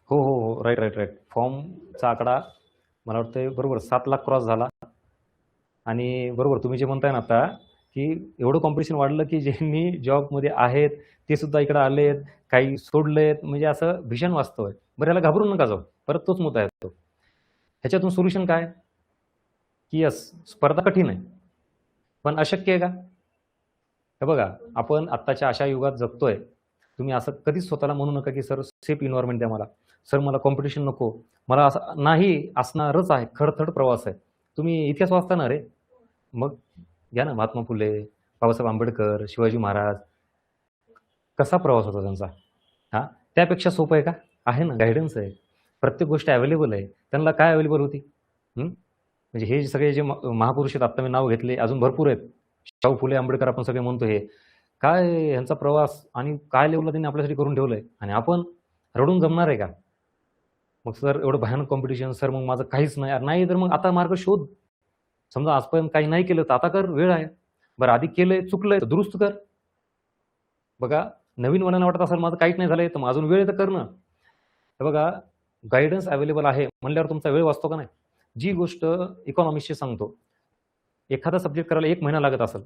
हो, हो, हो. Right, right, right. फॉर्मचा आकडा मला वाटतंय बरोबर 7,00,000 क्रॉस झाला. आणि बरोबर तुम्ही जे म्हणताय ना आता, की एवढं कॉम्पिटिशन वाढलं, की ज्यांनी जॉबमध्ये आहेत, ते सुद्धा इकडे आलेत, काही सोडलेत, म्हणजे असं भीषण वास्तव आहे. बरं ह्याला घाबरून नका जाऊ. परत तोच मुद्दा येतो. ह्याच्यातून सोल्युशन काय? की येस, स्पर्धा कठीण आहे. पण अशक्य आहे का? हे बघा, आपण आत्ताच्या अशा युगात जगतोय. तुम्ही असं कधीच स्वतःला म्हणू नका, की सर सेफ एन्व्हायर्नमेंट द्या मला. सर मला कॉम्पिटिशन नको. मला असं नाही असणारच आहे. खडथड प्रवास आहे. तुम्ही इतिहास वाचता ना रे. मग घ्या ना महात्मा फुले, बाबासाहेब आंबेडकर, शिवाजी महाराज. कसा प्रवास होता त्यांचा? हां, त्यापेक्षा सोपं आहे का? आहे ना, गाईडन्स आहे. प्रत्येक गोष्ट अवेलेबल आहे. त्यांना काय अवेलेबल होती? म्हणजे हे सगळे जे महापुरुष आहेत, आत्ता मी नाव घेतले, अजून भरपूर आहेत. शाहू फुले, आंबेडकर आपण सगळे म्हणतो हे. काय ह्यांचा प्रवास आणि काय लेव्हलला त्यांनी आपल्यासाठी करून ठेवलंय आणि आपण रडून जमणार आहे का? मग सर एवढं भयानक कॉम्पिटिशन, सर मग माझं काहीच नाही. नाही तर मग आता मार्ग शोध. समजा आजपर्यंत काही नाही केलं तर आता कर, वेळ आहे. बरं आधी केलंय, चुकलंय तर दुरुस्त कर. बघा, नवीन वाल्याला वाटत असेल माझं काहीच नाही झालंय, तर मग अजून वेळ आहे तर कर ना. हे बघा, गाईडन्स अवेलेबल आहे म्हणल्यावर तुमचा वेळ वाचतो का नाही? जी गोष्ट इकॉनॉमिक्सची सांगतो, एखादा सब्जेक्ट करायला 1 महिना लागत असेल,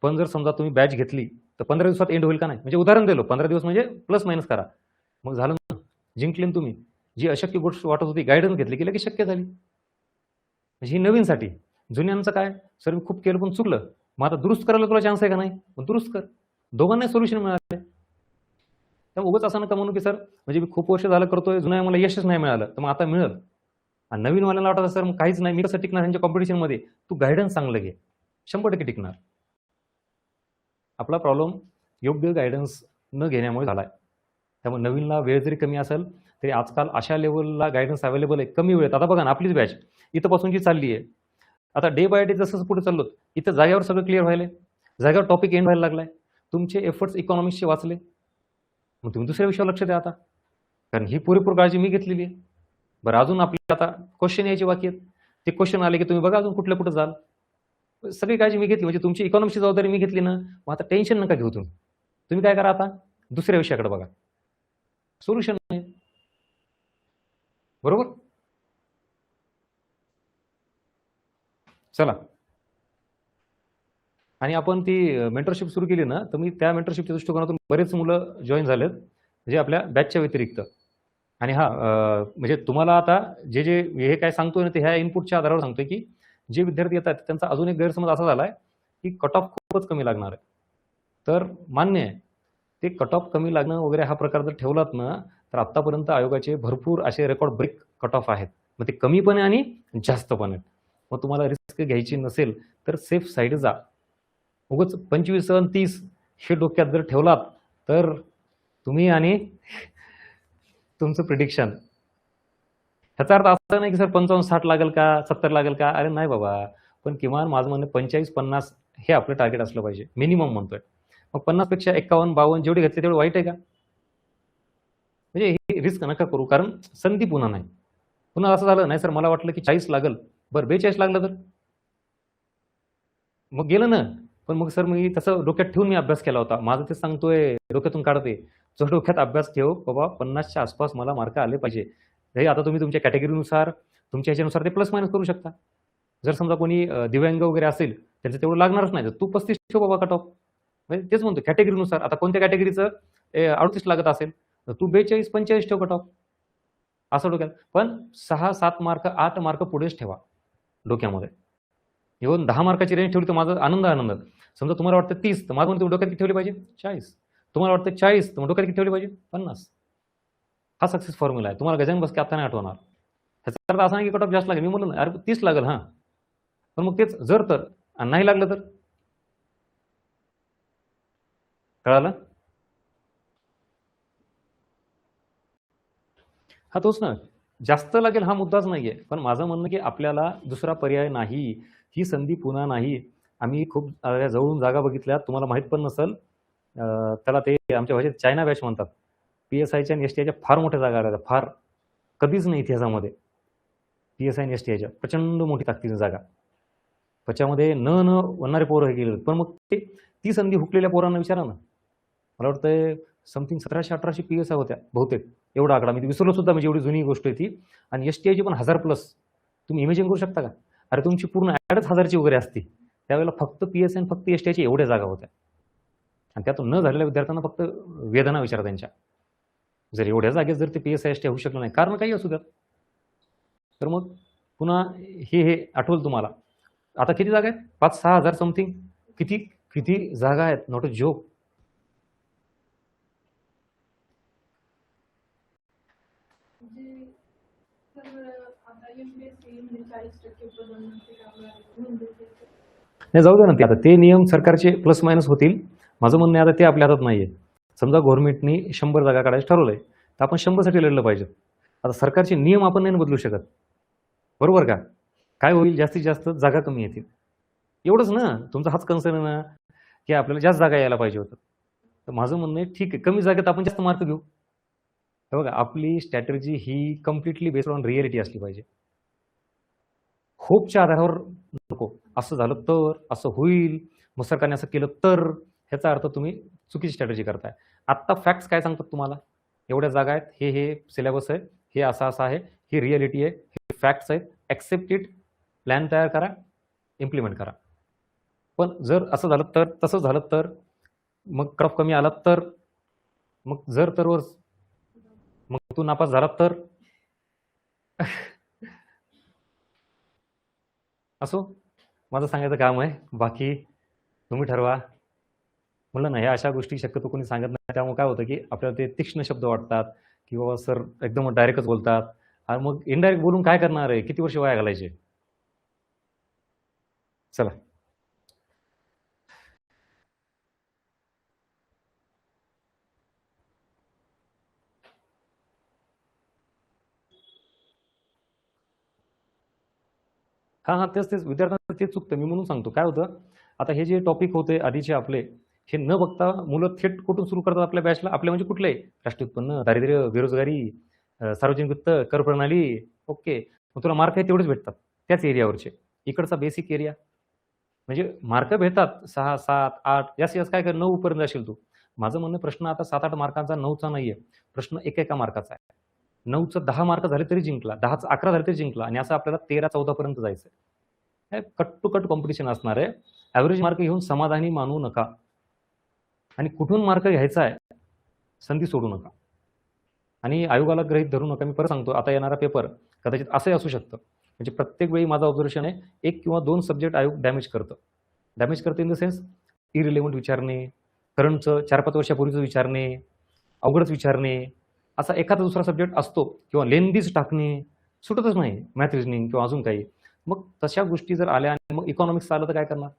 पण जर समजा तुम्ही बॅच घेतली, तर 15 दिवसात एंड होईल का नाही? म्हणजे उदाहरण दिलं, 15 दिवस म्हणजे प्लस मायनस करा. मग झालं ना, जिंकले ना तुम्ही. जी अशक्य गोष्ट वाटत होती, गाईडन्स घेतली की लगेच शक्य झाली. म्हणजे ही नवीनसाठी. जुन्यांचं काय? सर मी खूप केलं पण चुकलं. मग आता दुरुस्त करायला तुला चान्स आहे का नाही? मग दुरुस्त कर. दोघांनाही सोल्युशन मिळाले. त्यामुळे उगाच असं नका म्हणू की सर म्हणजे मी खूप वर्ष झालं करतोय, जुन्या मला यशच नाही मिळालं, तर मग आता मिळेल. आणि नवीनवाल्याला वाटत सर मग काहीच नाही, मी कसं टिकणार ह्यांच्या कॉम्पिटिशनमध्ये? तू गाईडन्स चांगलं घे. 100% टिकणार. आपला प्रॉब्लेम योग्य गाईडन्स न घेण्यामुळे झालाय. त्यामुळे नवीनला वेळ जरी कमी असेल, तरी आजकाल अशा लेव्हलला गाईडन्स अवेलेबल आहे कमी वेळेत. आता बघा ना, आपलीच बॅच इथपासून जी चालली आहे. आता डे बाय डे जसं पुढे चाललो, इथं जागेवर सगळं क्लिअर व्हायलंय. जागेवर टॉपिक एंड व्हायला लागलाय. तुमचे एफर्ट्स इकॉनॉमिक्सचे वाचले. मग तुम्ही दुसऱ्या विषयावर लक्ष द्या आता. कारण ही पुरेपूर काळजी मी घेतलेली आहे. बरं अजून आपल्याला आता क्वेश्चन यायचे बाकी आहेत. ते क्वेश्चन आले की तुम्ही बघा अजून कुठल्या कुठं जाल. सगळी काळजी मी घेतली म्हणजे तुमची इकॉनॉमिक्सची जबाबदारी मी घेतली ना, मग आता टेन्शन नका घेऊ तुम्ही. तुम्ही काय करा आता दुसऱ्या विषयाकडे बघा. सोल्युशन आहे. बरोबर? चला. आणि आपण ती मेंटरशिप सुरू केली ना, तर मी त्या मेंटरशिपच्या दृष्टिकोनातून बरेच मुलं जॉइन झालेत, म्हणजे आपल्या बॅचच्या व्यतिरिक्त. आणि हां, म्हणजे तुम्हाला आता जे हे काय सांगतोय ना, ते ह्या इनपुटच्या आधारावर सांगतोय, की जे विद्यार्थी येतात त्यांचा अजून एक गैरसमज असा झालाय, की कट ऑफ खूपच कमी लागणार आहे. तर मान्य आहे. ते कट ऑफ कमी लागणं वगैरे हा प्रकार जर ठेवलात ना, तर आत्तापर्यंत आयोगाचे भरपूर असे रेकॉर्ड ब्रेक कट ऑफ आहेत. मग ते कमी पण आहे आणि जास्त पण आहेत. मग तुम्हाला रिस्क घ्यायची नसेल, तर सेफ साईड जा. उगाच 25 आणि 30 हे डोक्यात जर ठेवलात, तर तुम्ही आणि तुमचं प्रिडिक्शन. ह्याचा अर्थ असा नाही की सर 55-60 लागेल का, 70 लागेल का? अरे नाही बाबा. पण किमान माझं म्हणणं 45-50 हे आपलं टार्गेट असलं पाहिजे. मिनिमम म्हणतोय. मग 50 पेक्षा 51-52 जेवढे घेतले तेवढे वाईट आहे का? म्हणजे ही रिस्क नका करू, कारण संधी पुन्हा नाही. पुन्हा असं झालं नाही सर मला वाटलं की 40 लागेल, बरं 42 लागलं तर मग गेलं ना. पण मग सर मी तसं डोक्यात ठेवून मी अभ्यास केला होता. माझं ते सांगतोय डोक्यातून काढते. जो डोक्यात अभ्यास ठेव बाबा 50च्या आसपास मला मार्क आले पाहिजे. हे आता तुम्ही तुमच्या कॅटेगरीनुसार तुमच्या ह्याच्यानुसार ते प्लस मायनस करू शकता. जर समजा कोणी दिव्यांग वगैरे असेल, त्यांचं तेवढं लागणारच नाही. तर तू 35 ठेव बाबा कट ऑफ. म्हणजे तेच म्हणतो कॅटेगरीनुसार. आता कोणत्या कॅटेगरीचं 38 लागत असेल, तर तू 42-45 ठेव कट ऑफ. असं डोक्यात. पण 6-7 मार्क, 8 मार्क पुढेच ठेवा डोक्यामध्ये. इव्हन 10 मार्काची रेंज ठेवली तर माझा आनंद. समजा तुम्हाला वाटतं 30, तर माझं म्हणतो डोक्यात किती ठेवली पाहिजे? 40. तुम्हाला वाटतं 40, तर मग डोक्यात किती ठेवली पाहिजे? 50. हा सक्सेस फॉर्म्युला आहे. तुम्हाला गजानन बसके आता नाही आठवणार. ह्याचा अर्थ असा नाही की कट ऑफ जास्त लागेल. मी म्हणलो ना, अरे 30 लागेल हां. पण मग तेच जर तर आणि नाही लागलं तर? कळालं? हा तोच ना. जास्त लागेल हा मुद्दाच नाहीये. पण माझं म्हणणं की आपल्याला दुसरा पर्याय नाही. ही संधी पुन्हा नाही. आम्ही खूप जवळून जागा बघितल्या. तुम्हाला माहीत पण नसेल. त्याला ते आमच्या भाषेत चायना बॅच म्हणतात. पी-एस-आयच्या आणि एस-टी-आयच्या फार मोठ्या जागा आल्या फार. कधीच नाही इतिहासामध्ये. पी-एस-आय आणि एस-टी-आयच्या प्रचंड मोठी ताकदीची जागा. त्याच्यामध्ये न बनणारे पोरं हे गेले. पण मग ते ती संधी हुकलेल्या पोरांना विचारा ना. मला वाटतंय समथिंग 1700-1800 पी-एस-आय होत्या बहुतेक. एवढा आकडा मी विसरलो सुद्धा, म्हणजे एवढी जुनी गोष्ट आहे ती. आणि STIची पण 1000+. तुम्ही इमेजिन करू शकता का? अरे तुमची पूर्ण ॲडच 1000ची वगैरे असती. त्यावेळेला फक्त PSI आणि फक्त STIची एवढ्या जागा होत्या. आणि त्यातून न झालेल्या विद्यार्थ्यांना फक्त वेदना विचारा त्यांच्या. जर एवढ्या जागेत जर ते PSI STI होऊ शकलं नाही, कारण काही असू द्यात. तर मग पुन्हा हे आठवलं तुम्हाला. आता किती जागा आहेत? 5-6 हजार समथिंग. किती किती जागा आहेत, नॉट अ जोक. नाही, जाऊ दे ना ते. आता ते नियम सरकारचे प्लस मायनस होतील. माझं म्हणणं आहे आता ते आपल्या हातात नाहीये. समजा गव्हर्नमेंटनी 100 जागा काढायचं ठरवलंय, तर आपण 100 साठी लढलं पाहिजे. आता सरकारचे नियम आपण नाही बदलू शकत, बरोबर का? काय होईल, जास्तीत जास्त जागा कमी येतील, एवढंच ना. तुमचा हाच कन्सर्न आहे ना, की आपल्याला जास्त जागा यायला पाहिजे होतं. तर माझं म्हणणं आहे, ठीक आहे, कमी जागेत आपण जास्त मार्क घेऊ. हे बघा, आपली strategy he completely based on reality असली पाहिजे. होपच्या आधारावर नको. असं झालं तर, असं होईल, मग सरकारने असं केलं तर, ह्याचा अर्थ तुम्ही चुकीची स्ट्रॅटेजी करताय. आत्ता फॅक्ट्स काय सांगतात तुम्हाला? एवढ्या जागा आहेत, हे सिलेबस आहे, हे असं असं आहे, ही रिअलिटी आहे, हे फॅक्ट्स आहेत, ॲक्सेप्ट इट, प्लॅन तयार करा, इम्प्लिमेंट करा. पण जर असं झालं तर, तसं झालं तर, मग कट ऑफ कमी आला तर, मग जर तरवर मग तू नापास झाला तर असो, माझं सांगायचं काम आहे. बाकी तुम्ही ठरवा. म्हणलं ना, ह्या अशा गोष्टी शक्यतो कोणी सांगत नाही. त्यामुळे काय होतं, की आपल्याला ते तीक्ष्ण शब्द वाटतात, की बाबा सर एकदम डायरेक्टच बोलतात. आणि मग इनडायरेक्ट बोलून काय करणार आहे? किती वर्ष वाया घालायचे? चला. हां, तेच विद्यार्थ्यांचं तेच चुकतं. मी म्हणून सांगतो. काय होतं, आता हे जे टॉपिक होते आधीचे आपले, हे न बघता मुलं थेट कुठून सुरू करतात आपल्या बॅचला? आपल्या म्हणजे कुठले? राष्ट्रीय उत्पन्न, दारिद्र्य, बेरोजगारी, सार्वजनिक वित्त, कर प्रणाली. ओके. मग तुला मार्क आहे तेवढेच भेटतात त्याच एरियावरचे. इकडचा बेसिक एरिया म्हणजे मार्क भेटतात 6, 7, 8, जास्तीत काय कर 9 पर्यंत जाशील तू. माझं म्हणणं, प्रश्न आता 7-8 मार्कांचा, 9चा नाहीये. प्रश्न एका मार्काचा आहे. 9चं 10 मार्क झाले तरी जिंकला, 10चं 11 झाले तरी जिंकला, आणि असं आपल्याला 13-14 पर्यंत जायचं आहे. कट टू कट कॉम्पिटिशन असणार आहे. ॲव्हरेज मार्क घेऊन समाधानी मानू नका. आणि कुठून मार्क घ्यायचा आहे, संधी सोडू नका. आणि आयोगाला गृहीत धरू नका. मी परत सांगतो, आता येणारा पेपर कदाचित असंही असू शकतं. म्हणजे प्रत्येक वेळी माझं ऑब्झर्वेशन आहे, 1 किंवा 2 सब्जेक्ट आयोग डॅमेज करतं. डॅमेज करतं इन द सेन्स, इरिलेव्हंट विचारणे, करंटचं 4-5 वर्षापूर्वीचं विचारणे, अवघडच विचारणे, असा एखादा दुसरा सब्जेक्ट असतो, किंवा लेंदीच टाकणे, सुटतच नाही, मॅथ रिजनिंग किंवा अजून काही. मग तशा गोष्टी जर आल्या, आणि मग इकॉनॉमिक्स आलं तर काय करणार?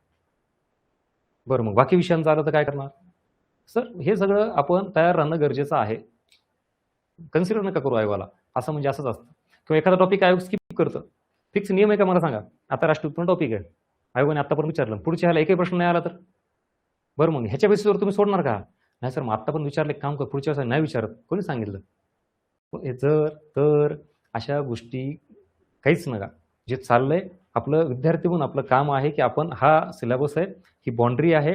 बरं, मग बाकी विषयांचं आलं तर काय करणार? सर, हे सगळं आपण तयार राहणं गरजेचं आहे. कन्सिडर नका करू आयोगाला. असं म्हणजे असंच असतं, किंवा एखादा टॉपिक आयोग स्किप करतं. फिक्स नियम आहे का मला सांगा? आता राष्ट्रीय उत्पन्न टॉपिक आहे, आयोगाने आतापर्यंत विचारलं, पुढच्या ह्याला एकही प्रश्न नाही आला तर? बरं, मग ह्याच्या बेसिसवर तुम्ही सोडणार का? नाही सर, मग आता पण विचारले, काम कर, पुढच्या वेळेस नाही विचारत, कोणी सांगितलं? हे जर तर अशा गोष्टी काहीच नका. जे चाललंय आपलं, विद्यार्थी म्हणून आपलं काम आहे, की आपण हा सिलेबस आहे, ही बाउंड्री आहे,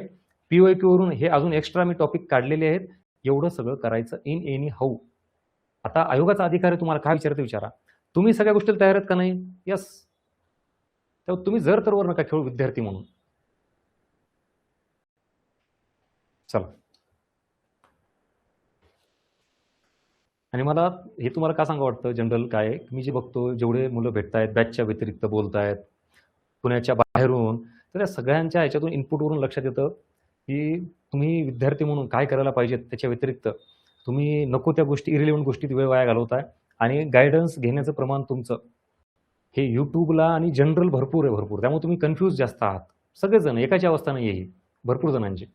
PYQ वरून हे अजून एक्स्ट्रा मी टॉपिक काढलेले आहेत, एवढं सगळं करायचं इन एनी हाऊ. आता आयोगाचा अधिकार आहे, तुम्हाला काय विचारायचं विचारा. तुम्ही सगळ्या गोष्टीला तयार आहेत का नाही? यस. तेव्हा तुम्ही जर तरवर नका खेळू विद्यार्थी म्हणून. चला. आणि मला हे तुम्हाला का सांगा वाटतं, जनरल काय, मी जे बघतो, जेवढे मुलं भेटतायत, बॅचच्या व्यतिरिक्त बोलतायत, पुण्याच्या बाहेरून, तर त्या सगळ्यांच्या ह्याच्यातून इनपुटवरून लक्षात येतं, की तुम्ही विद्यार्थी म्हणून काय करायला पाहिजेत, त्याच्या व्यतिरिक्त तुम्ही नको त्या गोष्टी, इरिलेव्हंट गोष्टीत वेळ वाया घालवताय. आणि गायडन्स घेण्याचं प्रमाण तुमचं हे YouTubeला आणि जनरल भरपूर आहे, भरपूर. त्यामुळे तुम्ही कन्फ्यूज जास्त आहात. सगळेजण, एकाची अवस्था नाही आहे ही, भरपूर जणांची.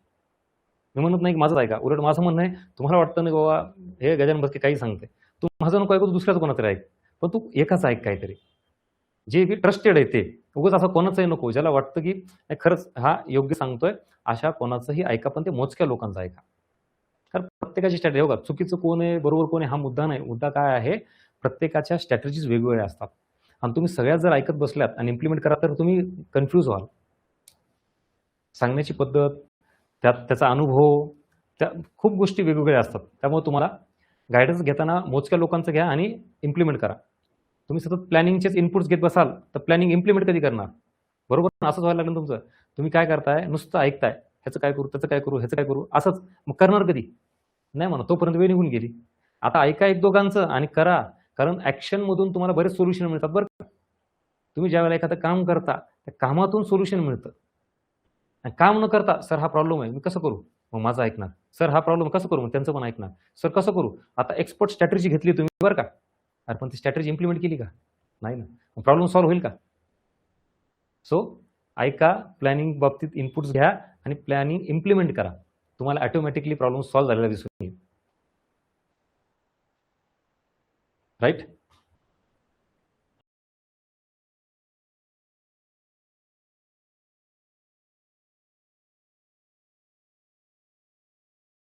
मी म्हणत नाही की माझंच ऐका, उलट माझं म्हणणं आहे, तुम्हाला वाटतं ना बाबा हे गजानन भस्के काही सांगते, तू माझं नको ऐकू, तू दुसऱ्याच कोणाचं ऐक, पण तू एकाच ऐक काहीतरी, जे की ट्रस्टेड आहे ते. उगाच असं कोणाचंही नको, ज्याला वाटतं की खरंच हा योग्य सांगतोय, अशा कोणाचंही ऐका, पण ते मोजक्या लोकांचं ऐका. कारण प्रत्येकाची स्ट्रॅटेजी, बघा, चुकीचं कोण आहे, बरोबर कोण आहे, हा मुद्दा नाही. मुद्दा काय आहे, प्रत्येकाच्या स्ट्रॅटेजीज वेगवेगळ्या असतात, आणि तुम्ही सगळ्यात जर ऐकत बसल्यात आणि इम्प्लिमेंट करा, तर तुम्ही कन्फ्यूज व्हाल. सांगण्याची पद्धत, त्याचा अनुभव, त्या खूप गोष्टी वेगवेगळ्या असतात. त्यामुळे तुम्हाला गायडन्स घेताना मोजक्या लोकांचं घ्या आणि इम्प्लिमेंट करा. तुम्ही सतत प्लॅनिंगचेच इनपुट्स घेत बसाल तर प्लॅनिंग इम्प्लिमेंट कधी करणार? बरोबर ना? असंच व्हायला लागलं ना तुमचं. तुम्ही काय करताय, नुसतं ऐकताय. ह्याचं काय करू, त्याचं काय करू, ह्याचं काय करू, असंच. मग करणार कधी? नाही म्हणा, तोपर्यंत वेळ निघून गेली. आता ऐका एक दोघांचं आणि करा. कारण ॲक्शनमधून तुम्हाला बरेच सोल्युशन मिळतात बरं का. तुम्ही ज्यावेळेला एखादं काम करता, त्या कामातून सोल्युशन मिळतं. आणि काम न करता, "सर हा प्रॉब्लेम आहे, मी कसं करू?" मग माझं ऐकणार. "सर हा प्रॉब्लेम कसं करू?" मग त्यांचं पण ऐकणार. "सर कसं करू?" आता एक्सपर्ट स्ट्रॅटेजी घेतली तुम्ही बरं का. अरे पण ती स्ट्रॅटेजी इम्प्लिमेंट केली का? नाही ना. मग प्रॉब्लेम सॉल्व्ह होईल का? सो ऐका, प्लॅनिंग बाबतीत इनपुट्स घ्या आणि प्लॅनिंग इम्प्लिमेंट करा. तुम्हाला ऑटोमॅटिकली प्रॉब्लेम सॉल्व्ह झालेला दिसून येईल. राइट?